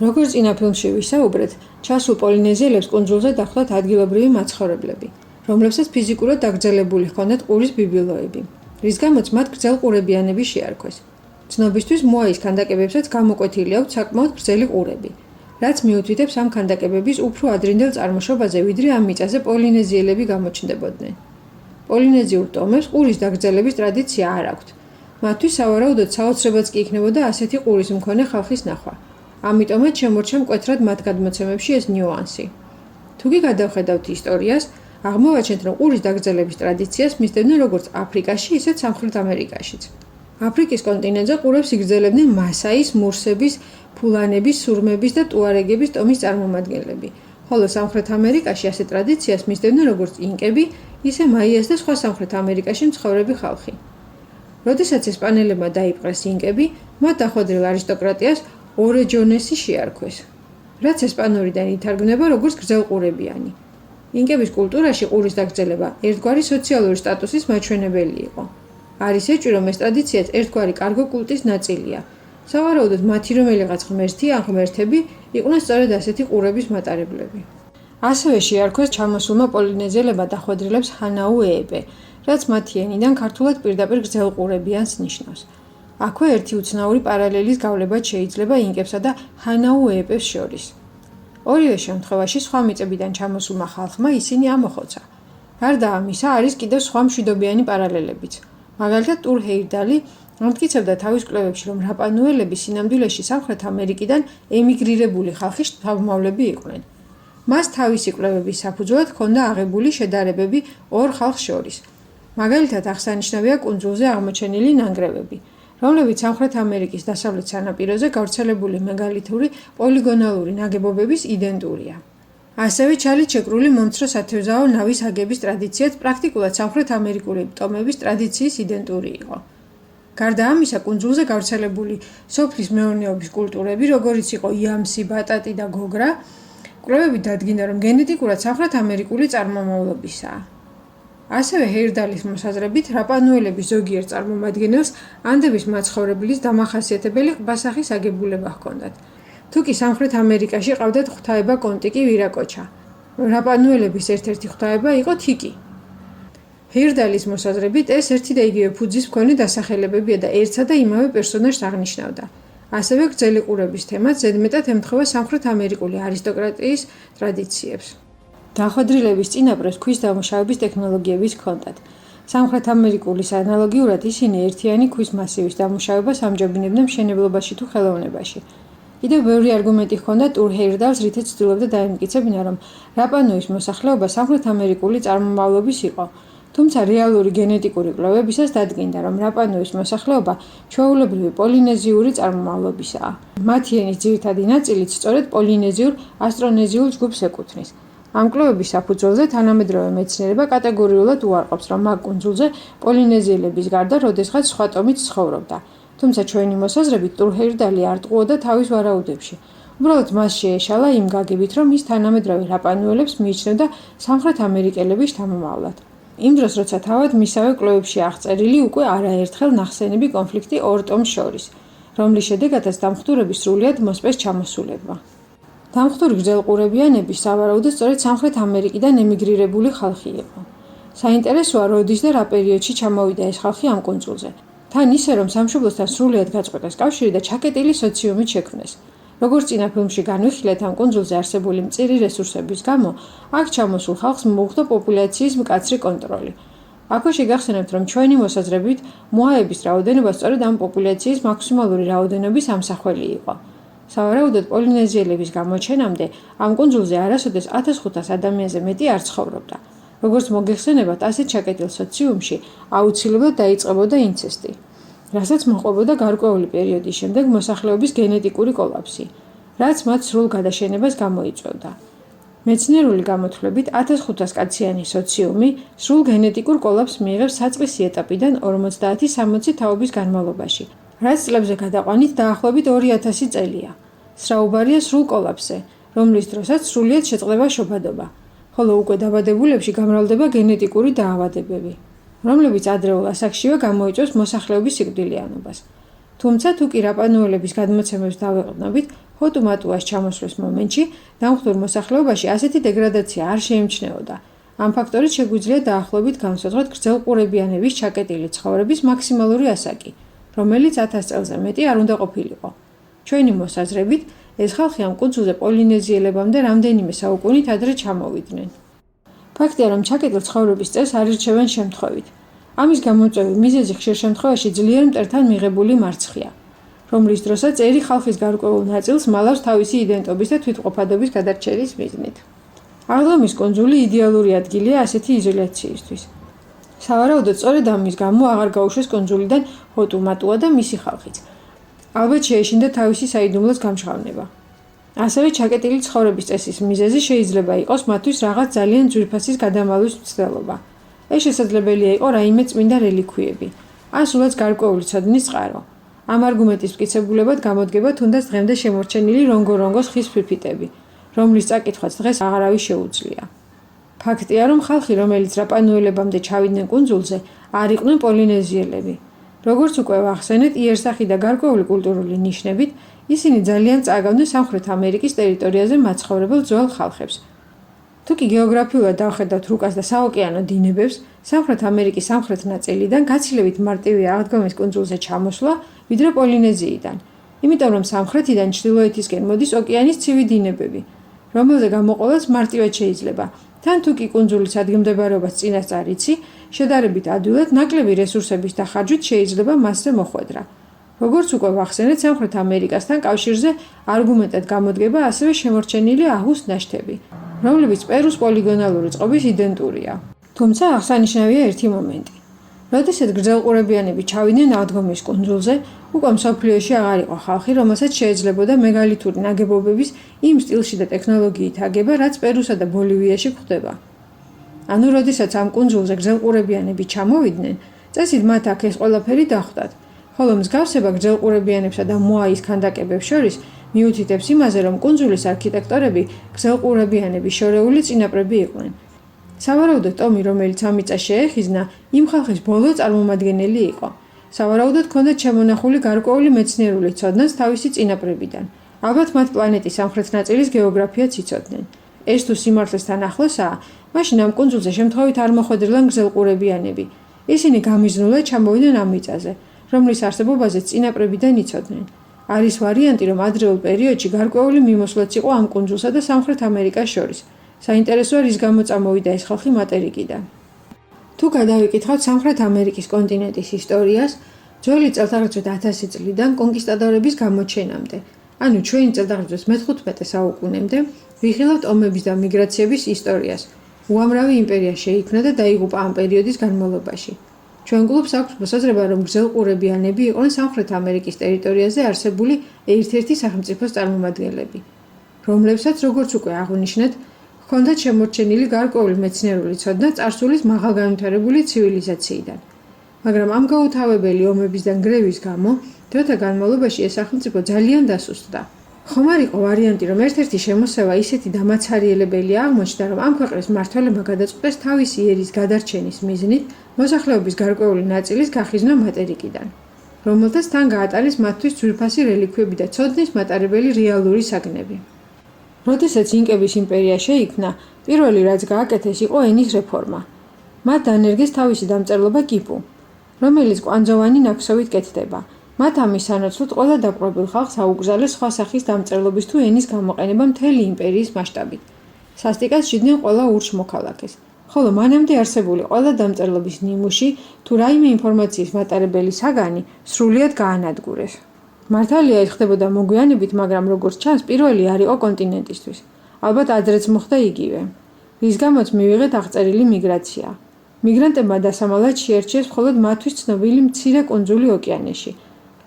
როგორც წინა ფილმში ვისაუბრეთ, ჩასულ პოლინეზიელებს კუნძულზე დახვდათ ადგილობრივი მაცხოვრებლები, რომლებსაც ფიზიკურად დაკრძალებული ჰქონდათ ყურის ბიბილოები, რის გამოც მათ გრძელყურებიანები შეარქვეს. ცნობისთვის მოაის ქანდაკებებსაც გამოკვეთილი აქვთ საკმაოდ გრძელი ყურები, რაც მიუთითებს ამ ქანდაკებების უფრო ადრინდელ წარმოშობაზე, ვიდრე ამ მიწაზე პოლინეზიელები გამოჩნდებოდნენ. პოლინეზიურ ტომებს ყურის დაკრძალების ტრადიცია არ აქვთ. მათთვის სავარაუდოდ საოცრებაც კი იქნებოდა ასეთი ყურის მქონე ხალხის ნახვა. ამიტომაც შემორჩა მკვეთრად მათ გადმოცემებში ეს ნიუანსი. თუ კი გადავხედავთ ისტორიას, აღმოვაჩენთ, რომ ყურის დაკრძალების ტრადიციას მისდევდნენ როგორც აფრიკაში, ისე სამხრეთ ამერიკაშიც. აფრიკის კონტინენტზე ყურებს იგრძელებდნენ მასაის, მურსების, ფულანების, სურმების და ტუარეგების ტომის წარმომადგენლები, ხოლო სამხრეთ ამერიკაში ასეთ ტრადიციას მისდევდნენ როგორც ინკები, ისე მაიას და სხვა სამხრეთ ამერიკაში მცხოვრები ხალხი. როდესაც ესპანელებმა დაიპყრეს ინკები, მათ დახვედრილ არისტოკრატიას ორეჯონესი შეარქვეს, რაც ესპანურიდან ითარგმნება როგორც გრძელყურებიანი. ინკების კულტურაში ყურის დაკრძალება ერთგვარი სოციალური სტატუსის მაჩვენებელი იყო. არის ეჭვი, რომ ეს ტრადიციაც ერთგვარი კარგო კულტის ნაწილია. სავარაუდოდ მათი რომელიღაც ღმერთი ან ღმერთები იყვნენ სწორედ ასეთი ყურების მატარებლები. ასევე შეარქვეს ჩამოსულმა პოლინეზიელებმა დახვედრილებს ჰანაუეეპე, რაც მათი ენიდან ქართულად პირდაპირ გრძელყურებიანს ნიშნავს. აქვე ერთი უცნაური პარალელის გავლებაც შეიძლება ინკებსა და ჰანაუეეპებს შორის. ორივე შემთხვევაში სხვა მიწებიდან ჩამოსულმა ხალხმა ისინი ამოხოცა. გარდა ამისა, არის კიდევ სხვა მშვიდობიანი პარალელებიც. მაგალითად, ტურ ჰეირდალი ამტკიცებდა თავის კვლევებში, რომ რაპანუელები სინამდვილეში სამხრეთ ამერიკიდან ემიგრირებული ხალხის შთამომავლები იყვნენ. მას თავისი კვლევების საფუძვლად ჰქონდა აღებული შედარებები ორ ხალხს შორის. მაგალითად, აღსანიშნავია კუნძულზე აღმოჩენილი ნანგრევები, რომლებიც სამხრეთ ამერიკის დასავლეთ სანაპიროზე გავრცელებული მეგალითური პოლიგონალური ნაგებობების იდენტურია. ასევე ჩალით შეკრული მომცრო სათევზაო ნავის აგების ტრადიციაც პრაქტიკულად სამხრეთ ამერიკული ტომების ტრადიციის იდენტური იყო. გარდა ამისა, კუნძულზე გავრცელებული სოფლის მეურნეობის კულტურები, როგორიც იყო იამსი, ბატატი და გოგრა, კვლევებით დადგინდა, რომ გენეტიკურად სამხრეთ ამერიკული წარმომავლობისაა. ასევე ჰეირდალის მოსაზრებით, რაპანუელების ზოგიერთ წარმომადგენელს ანდების მაცხოვრებლის დამახასიათებელი ყბასახის აგებულება ჰქონდათ. თუ კი სამხრეთ ამერიკაში ყავდათ ღვთაება კონტიკი ვირაკოჩა. რაპანუელების ერთ-ერთი ღვთაება იყო თიკი. ჰეირდალის მოსაზრებით, ეს ერთი და იგივე ფუძის მქონე დასახელებებია და ერთსა და იმავე პერსონაჟს აღნიშნავდა. ასევე გრძელი ყურების თემაც ზედმეტად ემთხვევა სამხრეთ ამერიკული არისტოკრატიის ტრადიციებს. დახვედრილების წინაპრებს ქვის დამუშავების ტექნოლოგიებიც ჰქონდათ. სამხრეთ ამერიკულის ანალოგიურად ისინი ერთიანი ქვის მასივის დამუშავებას ამჯობინებდნენ მშენებლობაში თუ ხელოვნებაში. კიდევ ბევრი არგუმენტი ჰქონდა ტურ ჰეირდალს, რითაც ცდილობდა დაემტკიცებინა, რომ რაპანუის მოსახლეობა სამხრეთ ამერიკული წარმომავლობის იყო. თუმცა რეალური გენეტიკური კვლევებისას დადგინდა, რომ რაპანუის მოსახლეობა ჩვეულებრივი პოლინეზიური წარმომავლობისაა. მათი ენის ძირითადი ნაწილიც სწორედ პოლინეზიურ ასტრონეზიულ ჯგუფს ეკუთვნის. ამ კვლევების საფუძველზე თანამედროვე მეცნიერება კატეგორიულად უარყოფს, რომ მაგ კუნძულზე პოლინეზიელების გარდა როდესღაც სხვა ტომიც ცხოვრობდა. თუმცა ჩვენი მოსაზრებით ტურ ჰეირდალი არ ტყუოდა თავის ვარაუდებში. უბრალოდ მას შეეშალა იმ გაგებით, რომ ის თანამედროვე რაპანუელებს მიიჩნევდა სამხრეთ ამერიკელების შთამომავლად. იმ დროს, როცა თავად მისავე კვლევებში აღწერილი უკვე არაერთხელ ნახსენები კონფლიქტი ორ ტომს შორის, რომლის შედეგადაც დამხტურების სრულიად მოსპეს ჩამოსულებმა. დამხტური გრძელყურებიანები სავარაუდოდ სწორედ სამხრეთ ამერიკიდან ემიგრირებული ხალხი იყო. საინტერესოა, როდის და რა პერიოდში ჩამოვიდა ეს ხალხი ამ კუნძულზე. თან ისე, რომ სამშობლოსთან სრულიად გაწყვეტეს კავშირი და ჩაკეტილი სოციუმით შექმნეს. როგორც წინა ფილმში განვიხილეთ, ამ კუნძულზე არსებული მწირი რესურსების გამო, აქ ჩამოსულ ხალხს მოუხდა პოპულაციის მკაცრი კონტროლი. აქვე შეგახსენებთ, რომ ჩვენი მოსაზრებით მოაების რაოდენობა სწორედ ამ პოპულაციის მაქსიმალური რაოდენობის ამსახველი იყო. სავარაუდოდ პოლინეზიელების გამოჩენამდე ამ კუნძულზე არასოდეს 1500 ადამიანზე მეტი არ ცხოვრობდა. როგორც მოგეხსენებათ, ასეთ ჩაკეტილ სოციუმში აუცილებლად დაიწყებოდა ინცესტი, რასაც მოჰყვებოდა გარკვეული პერიოდის შემდეგ მოსახლეობის გენეტიკური კოლაფსი, რაც მათ სრულ გადაშენებას გამოიწვევდა. მეცნიერული გამოთვლებით 1500 კაციანი სოციუმი სრულ გენეტიკურ კოლაფსს მიიღებს საწყისი ეტაპიდან 50-60 თაობის განმავლობაში, რაც წლებზე გადაყვანით დაახლოებით 2000 წელია. სრაუბარია სრულ კოლაფსზე, რომლის დროსაც სრულიად შეწყდება შობადობა, ხოლო უკვე დაბადებულებში გამრავლდება გენეტიკური დაავადებები, რომლებიც ადრეულ ასაკშივე გამოიწვევს მოსახლეობის სიკვდილიანობას. თუმცა თუ კი რაპანუელების გადმოცემებს დავეყრდნობით, ჰოტუ-მატუას ჩამოსვლის მომენტში დამხტულ მოსახლეობაში ასეთი დეგრადაცია არ შეიმჩნეოდა. ამ ფაქტორით შეგვიძლია დაახლოებით განვსაზღვროთ გრძელყურებიანების ჩაკეტილი ცხოვრების მაქსიმალური ასაკი, რომელიც 1000 წელზე მეტი არ უნდა ყოფილიყო. ჩვენი მოსაზრებით, ეს ხალხი ამ კუნძულზე პოლინეზიელებამდე რამდენიმე საუკუნით ადრე ჩამოვიდნენ. ფაქტია, რომ ჩაკეტილ ცხოვრების წესს არ ირჩევენ შემთხვევით. ამის გამოწვევი მიზეზი ხშირ შემთხვევაში ძლიერ მტერთან მიღებული მარცხია, რომლის დროსაც ერი ხალხის გარკვეულ ნაწილს მალავს თავისი იდენტობის და თვითმყოფადობის გადარჩენის მიზნით. აღდგომის კუნძული იდეალური ადგილია ასეთი იზოლაციისთვის. სავარაუდოდ სწორედ ამის გამო აღარ გაუშვეს კუნძულიდან ჰოტუ-მატუა და მისი ხალხიც. ალბათ შეეშინდა თავისი საიდუმლოს გამჟღავნება. ასევე ჩაკეტილი ცხოვრების წესის მიზეზი შეიძლება იყოს მათთვის რაღაც ძალიან ძვირფასის გადამალვის მცდელობა. ეს შესაძლებელია იყო რაიმე წმინდა რელიქვიები, ან სულაც გარკვეული ცოდნის წყარო. ამ არგუმენტის მტკიცებულებად გამოდგება თუნდაც დღემდე შემორჩენილი რონგო-რონგოს ხის ფირფიტები, რომლის წაკითხვაც დღეს აღარავის შეუძლია. ფაქტია, რომ ხალხი, რომელიც რაპანუელებამდე ჩავიდნენ კუნძულზე, არ იყვნენ პოლინეზიელები. როგორც უკვე ვახსენეთ, იერსახი და გარკვეული კულტურული ნიშნებით, ისინი ძალიან წააგავდნენ სამხრეთ ამერიკის ტერიტორიაზე მაცხოვრებელ ძველ ხალხებს. თუკი გეოგრაფიულად დავხედავთ რუკას და საოკეანო დინებებს, სამხრეთ ამერიკის სამხრეთ ნაწილიდან გაცილებით მარტივია აღდგომის კუნძულზე ჩამოსვლა, ვიდრე პოლინეზიიდან. იმიტომ რომ სამხრეთიდან ჩრდილოეთისკენ მოდის ოკეანის ცივი დინებები, რომელზე გამოყოლაც მარტივად შეიძლება. თან თუკი კუნძულის ადგილმდებარეობას წინასწარ იცი, შედარებით ადვილად ნაკლები რესურსების დახარჯვით შეიძლება მასზე მოხვედრა. როგორც უკვე ვახსენეთ, სამხრეთ ამერიკასთან კავშირზე არგუმენტად გამოდგება ასევე შემორჩენილი აჰუს ნაშთები, რომლებიც პერუს პოლიგონალური წყობის იდენტურია. თუმცა აღსანიშნავია ერთი მომენტი. როდესაც გრძელყურებიანები ჩავიდნენ აღდგომის კუნძულზე, უკვე მსოფლიოში აღარ იყო ხალხი, რომელსაც შეიძლებოდა მეგალითური ნაგებობების იმ სტილში და ტექნოლოგიით აგება, რაც პერუსა და ბოლივიაში გვხდება. ანუ, როდესაც ამ კუნძულზე გრძელყურებიანები ჩამოვიდნენ, წესით მათ აქ ეს ყველაფერი დახვდათ, ხოლო მსგავსება გრძელყურებიანებსა და მოაის ქანდაკებებს შორის მიუთითებს იმაზე, რომ კუნძულის არქიტექტორები გრძელყურებიანების შორეული წინაპრები იყვნენ. სავარაუდოდ ტომი, რომელიც ამ მიწას შეეხიზნა, იმ ხალხის ბოლო წარმომადგენელი იყო. სავარაუდოდ ჰქონდათ შემონახული გარკვეული მეცნიერული ცოდნაც თავისი წინაპრებიდან. ალბათ მათ პლანეტის სამხრეთ ნაწილის გეოგრაფიაც იცოდნენ. ეს თუ სიმართლესთან ახლოსაა, მაშინ ამ კუნძულზე შემთხვევით არ მოხვედრილან გრძელყურებიანები. ისინი გამიზნულად ჩამოვიდნენ ამ მიწაზე, რომლის არსებობაზე წინაპრებიდან იცოდნენ. არის ვარიანტი, რომ ადრეულ პერიოდში გარკვეული მიმოსვლაც იყო ამ კუნძულსა და სამხრეთ ამერიკას შორის. საინტერესოა, რის გამო წამოვიდა ეს ხალხი მატერიკიდან. თუ გადავიკითხავთ სამხრეთ ამერიკის კონტინენტის ისტორიას, ძველი წელთაღრიცხვით 1000 წლიდან კონკისტადორების გამოჩენამდე, ანუ ჩვენი წელთაღრიცხვის მე-15 საუკუნემდე, ვიხილავთ ომების და მიგრაციების ისტორიას. უამრავი იმპერია შეიქმნა და დაიღუპა ამ პერიოდის განმავლობაში. ჩვენ კლუბს აქვს მოსაზრება, რომ გრძელყურებიანები იყვნენ სამხრეთ ამერიკის ტერიტორიაზე არსებული ერთ-ერთი სახელმწიფოს წარმომადგენლები, რომლებსაც, როგორც უკვე აღვნიშნეთ, ჰქონდათ შემორჩენილი გარკვეული მეცნიერული ცოდნა წარსულის მაღალგანვითარებული ცივილიზაციიდან. მაგრამ ამ გაუთავებელი ომების და ნგრევის გამო, დროთა განმავლობაში ეს სახელმწიფო ძალიან დასუსტდა. ხომ არ იყო ვარიანტი, რომ ერთ-ერთი შემოსევა ისეთი დამაცარიელებელი აღმოჩნდა, რომ ამ ქვეყნის მმართველებმა გადაწყვიტეს თავისი ერის გადარჩენის მიზნით მოსახლეობის გარკვეული ნაწილის გახიზნა მატერიკიდან, რომელთაც თან გაატარეს მათთვის ძვირფასი რელიქვიები და ცოდნის მატარებელი რეალური საგნები. როდესაც ინკების იმპერია შეიქმნა, პირველი რაც გააკეთეს იყო ენის რეფორმა. მათ დანერგეს თავისი დამწერლობა კიპუ, რომელიც კვანძოვანი ნაკსოვით კეთდება. მათ ამის სანაცვლოდ ყველა დაპყრობილ ხალხს აუკრძალეს სხვა სახის დამწერლობის თუ ენის გამოყენება მთელი იმპერიის მასშტაბით. სასტიკად სჯიდნენ ყველა ურჩ მოქალაქეს, ხოლო მანამდე არსებული ყველა დამწერლობის ნიმუში თუ რაიმე ინფორმაციის მატარებელი საგანი სრულიად გაანადგურეს. მართალია ეს ხდებოდა მოგვიანებით, მაგრამ როგორც ჩანს, პირველი არ იყო კონტინენტისთვის. ალბათ ადრეც მოხდა იგივე. რის გამოც მივიღეთ აღწერილი მიგრაცია. მიგრანტებმა დასამალად შეერჩიეს მხოლოდ მათთვის ცნობილი მცირე კუნძული ოკეანეში,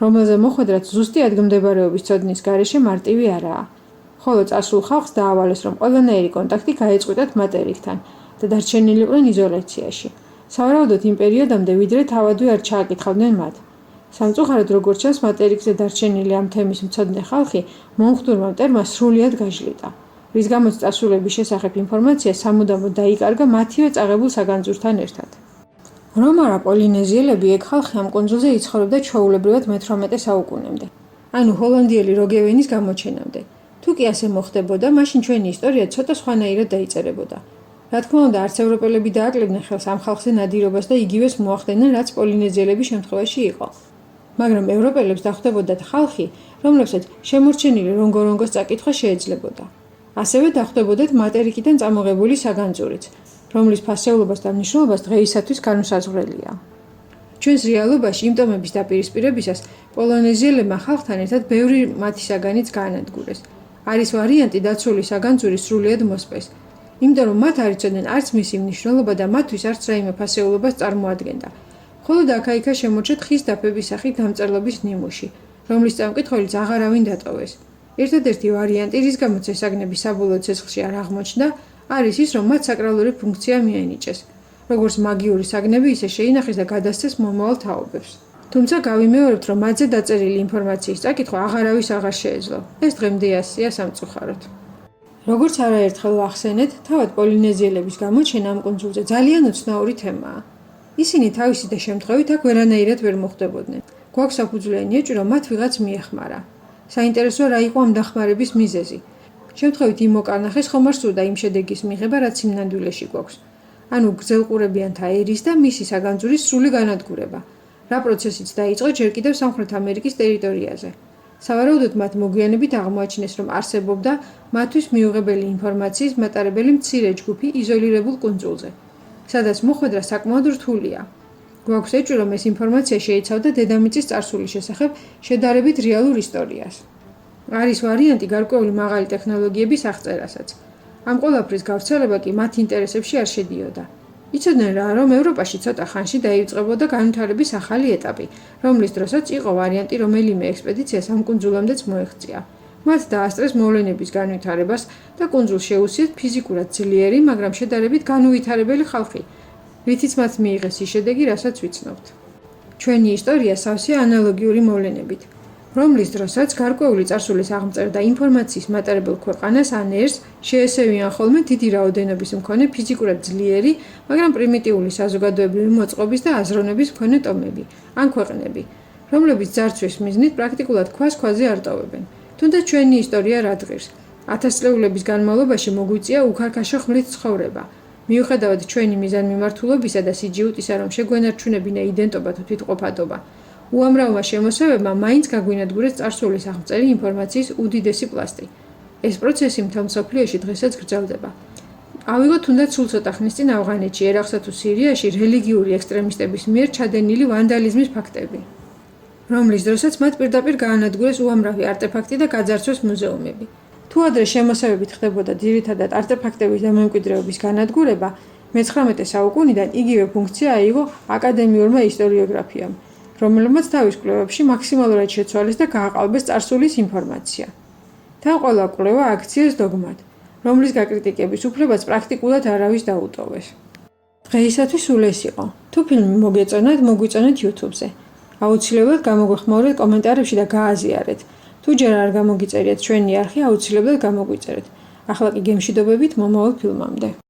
რომელზე მოხვედრაც ზუსტი ადგილმდებარეობის ცოდნის გარეშე მარტივი არაა. ხოლო წასულ ხალხს დაავალეს, რომ ყველანაირი კონტაქტი გაეწყვიტათ მატერიკთან და დარჩენილიყვნენ იზოლაციაში. სავარაუდოდ იმ პერიოდამდე, ვიდრე თავადვე არ ჩააკითხავდნენ მათ. სამწუხაროდ, როგორც ჩანს, მატერიკზე დარჩენილი ამ თემის მცოდნე ხალხი მომხდურმა მტერმა სრულიად გაჟლიტა, რის გამოც წასულების შესახებ ინფორმაცია სამუდამოდ დაიკარგა მათივე წაღებულ საგანძურთან ერთად. რომარა პოლინეზიელები ეგ ხალხი ამ კუნძულზე იცხოვრებდა ჩვეულებრივად მე-18 საუკუნემდე. ანუ ჰოლანდიელი როგევენის გამოჩენამდე. თუ კი ასე მოხდებოდა, მაშინ ჩვენი ისტორია ცოტა სხვანაირად დაიწერებოდა. რა თქმა უნდა, არც ევროპელები დააკლებდნენ ხელს ამ ხალხზე ნადირობას და იგივეს მოახდენენ, რაც პოლინეზიელების შემთხვევაში იყო. მაგრამ ევროპელებს დახვდებოდათ ხალხი, რომლებსაც შემორჩენილი რონგორონგოს წაკითხვა შეეძლებოდა. ასევე დახვდებოდათ მატერიკიდან წამოღებული საგანძურიც, რომლის ფასეულობას და მნიშვნელობას დღეისათვის განუსაზღვრელია. ჩვენს რეალობაში იმ ტომების დაპირისპირებისას პოლონეზიელებმა ხალხთან ერთად ბევრი მათი საგანიც გაანადგურეს. არის ვარიანტი დაცული საგანძურის სრულიად მოსპეს, იმიტომ რომ მათ არ იცოდნენ არც მისი მნიშვნელობა და მათთვის არც რაიმე ფასეულობას წარმოადგენდა. მხოლოდ აქა-იქა შემორჩა ხის დაფების სახით დამწერლობის ნიმუში, რომლის წამკითხველიც აღარავინ დატოვეს. ერთადერთი ვარიანტი, რის გამოც ეს საგნები საბოლოო ცეცხლში არ აღმოჩნდა, არის ის, რომ მათ საკრალური ფუნქცია მიენიჭეს, როგორც მაგიური საგნები ისე შეინახეს და გადასცეს მომავალ თაობებს. თუმცა გავიმეორებთ, რომ მათზე დაწერილი ინფორმაციის წაკითხვა აღარავის აღარ შეეძლო. ეს დღემდე ასეა სამწუხაროდ. როგორც არაერთხელ ვახსენეთ, თავად პოლინეზიელების გამოჩენა ამ კუნძულზე ძალიან უცნაური თემაა. ისინი თავისი და შემთხვევით აქ ვერანაირად ვერ მოხვდებოდნენ. გვაქვს საფუძვლიანი ეჭვი, რომ მათ ვიღაც მიეხმარა. საინტერესოა რა იყო ამ დახმარების მიზეზი. შემთხვევით იმ მოკარნახეს ხომ არ სურდა იმ შედეგის მიღება, რაც იმ ნამდვილეში გვაქვს. ანუ გრძელყურებიანთა ერის და მისი საგანძურის სრული განადგურება. რა პროცესიც დაიწყო ჯერ კიდევ სამხრეთ ამერიკის ტერიტორიაზე. სავარაუდოდ მათ მოგვიანებით აღმოაჩინეს, რომ არსებობდა მათთვის მიუღებელი ინფორმაციის მატარებელი მცირე ჯგუფი იზოლირებულ კუნძულზე, სადაც მოხვედრა საკმაოდ რთულია. გვაქვს ეჭვი, რომ ეს ინფორმაცია შეიცავდა დედამიწის წარსულის შესახებ შედარებით რეალურ ისტორიას. არის ვარიანტი გარკვეული მაღალი ტექნოლოგიების აღწერასაც. ამ ყველაფრის გავრცელება კი მათ ინტერესებში არ შედიოდა. იცოდნენ რა, რომ ევროპაში ცოტა ხანში დაიწყებოდა განვითარების ახალი ეტაპი, რომლის დროსაც იყო ვარიანტი რომელიმე ექსპედიციას ამ კუნძულამდეც მოეღწია. მათ დაასწრეს მოვლენების განვითარებას და კუნძულს შეუძლიათ ფიზიკურად ძლიერი, მაგრამ შედარებით განუვითარებელი ხალხი, რითიც მათ მიიღეს ის შედეგი, რასაც ვიცნობთ. ჩვენი ისტორია სავსეა ანალოგიური მოვლენებით, რომლის დროსაც გარკვეული წარსულის აღმწერ და ინფორმაციის მატარებელ ქვეყანას ან ერს შეესევიან ხოლმე დიდი რაოდენობის მქონე ფიზიკურად ძლიერი, მაგრამ პრიმიტიული საზოგადოებრივი მოწყობის და აზროვნების მქონე ტომები ან ქვეყნები, რომლებიც ძარცვის მიზნით პრაქტიკულად ქვას ქვაზე არ ტოვებენ. თუნდაც ჩვენი ისტორია რა დღირს. ათასწლეულების განმავლობაში მოგვიწია უქარქაშო ხმლით ცხოვრება. მიუხედავად ჩვენი მიზანმიმართულობისა და სიჯიუტისა, რომ შეგვენარჩუნებინა იდენტობა თუ თვითყოფადობა, უამრავმა შემოსევებმა მაინც გაგვინადგურეს წარსულის აღმწერი ინფორმაციის უდიდესი პლასტი. ეს პროცესი მთელ მსოფლიოში დღესაც გრძელდება. ავიღოთ თუნდაც სულ ცოტა ხნის წინ ავღანეთში, ერაყსა თუ სირიაში რელიგიური ექსტრემისტების მიერ ჩადენილი ვანდალიზმის ფაქტები, რომლის დროსაც მათ პირდაპირ გაანადგურეს უამრავი არტეფაქტი და გაძარცვეს მუზეუმები. თუ ადრე შემოსევებით ხდებოდა ძირითადად არტეფაქტების და მემკვიდრეობის განადგურება, მე-19 საუკუნიდან იგივე ფუნქცია აიღო აკადემიურმა ისტორიოგრაფიამ, რომელმაც თავის კვლევებში მაქსიმალურად შეცვალეს და გააყალბეს წარსულის ინფორმაცია. თან ყველა კვლევა აქციეს დოგმად, რომლის გაკრიტიკების უფლებაც პრაქტიკულად არავის დაუტოვეს. დღეისათვის სულ ეს იყო. თუ ფილმი მოგეწონათ, მოგვიწონეთ YouTube-ზე. აუცილებლად გამოგვეხმაურეთ კომენტარებში და გააზიარეთ. თუ ჯერ არ გამოგიწერიათ ჩვენი არხი, აუცილებლად გამოგვიწერეთ. ახლა კი გემშვიდობებით მომავალ ფილმამდე.